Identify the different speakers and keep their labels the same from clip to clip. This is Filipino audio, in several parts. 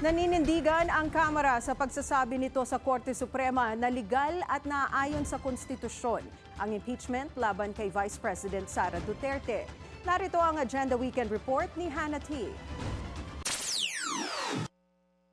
Speaker 1: Naninindigan ang Kamara sa pagsasabi nito sa Korte Suprema na legal at naaayon sa konstitusyon ang impeachment laban kay Vice President Sara Duterte. Narito ang Agenda Weekend Report ni Hannah T.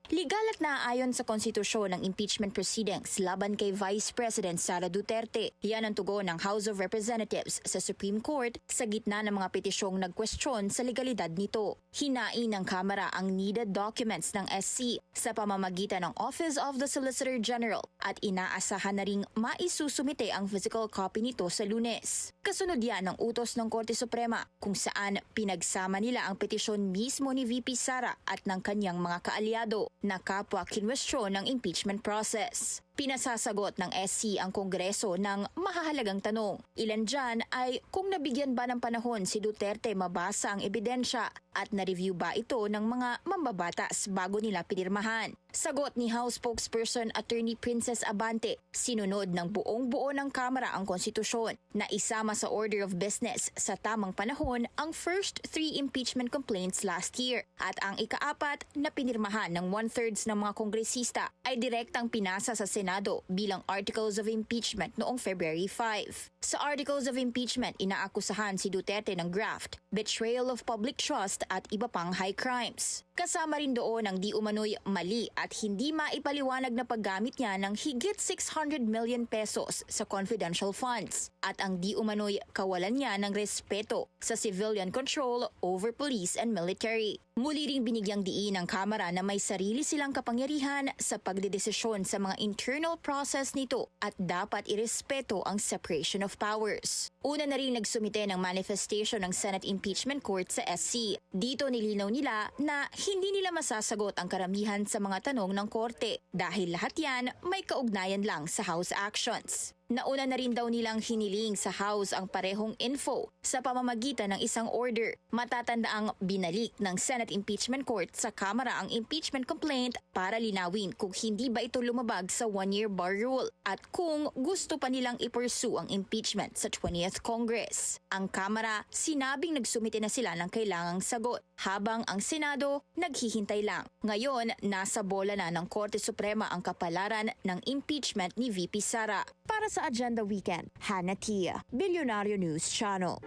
Speaker 2: Legal at naaayon sa konstitusyon ng impeachment proceedings laban kay Vice President Sara Duterte. Yan ang tugon ng House of Representatives sa Supreme Court sa gitna ng mga petisyong nagkwestiyon sa legalidad nito. Hinain ng Kamara ang needed documents ng SC sa pamamagitan ng Office of the Solicitor General at inaasahan na ring maisusumite ang physical copy nito sa Lunes. Kasunod yan ng utos ng Korte Suprema kung saan pinagsama nila ang petisyon mismo ni VP Sara at ng kanyang mga kaalyado na kapwa kinwestiyon ng impeachment process. Pinasasagot ng SC ang Kongreso ng mahahalagang tanong. Ilan dyan ay kung nabigyan ba ng panahon si Duterte mabasa ang ebidensya at na-review ba ito ng mga mambabatas bago nila pinirmahan. Sagot ni House Spokesperson Attorney Princess Abante, sinunod ng buong-buo ng Kamara ang konstitusyon na isama sa order of business sa tamang panahon ang first 3 impeachment complaints last year at ang ikaapat na pinirmahan ng 1/3 ng mga kongresista ay direktang pinasa sa Senado bilang Articles of Impeachment noong February 5. Sa Articles of Impeachment, inaakusahan si Duterte ng graft, betrayal of public trust at iba pang high crimes. Kasama rin doon ang di umano'y mali at hindi maipaliwanag na paggamit niya ng higit 600 million pesos sa confidential funds at ang di umano'y kawalan niya ng respeto sa civilian control over police and military. Muli ring binigyang diin ng Kamara na may sarili silang kapangyarihan sa pagdedesisyon sa mga internal process nito at dapat irespeto ang separation of powers. Una na rin nagsumite ng manifestation ng Senate Impeachment Court sa SC. Dito nilinaw nila na hindi nila masasagot ang karamihan sa mga tanong ng Korte dahil lahat yan may kaugnayan lang sa House actions. Nauna na rin daw nilang hiniling sa House ang parehong info sa pamamagitan ng isang order. Matatanda ang binalik ng Senate Impeachment Court sa Kamara ang impeachment complaint para linawin kung hindi ba ito lumabag sa 1-year bar rule at kung gusto pa nilang i-pursue ang impeachment sa 20th Congress. Ang Kamara sinabing nagsumite na sila ng kailangang sagot habang ang Senado naghihintay lang. Ngayon, nasa bola na ng Korte Suprema ang kapalaran ng impeachment ni VP Sara. Para sa Agenda Weekend, Hannah Tia, Bilyonaryo News Channel.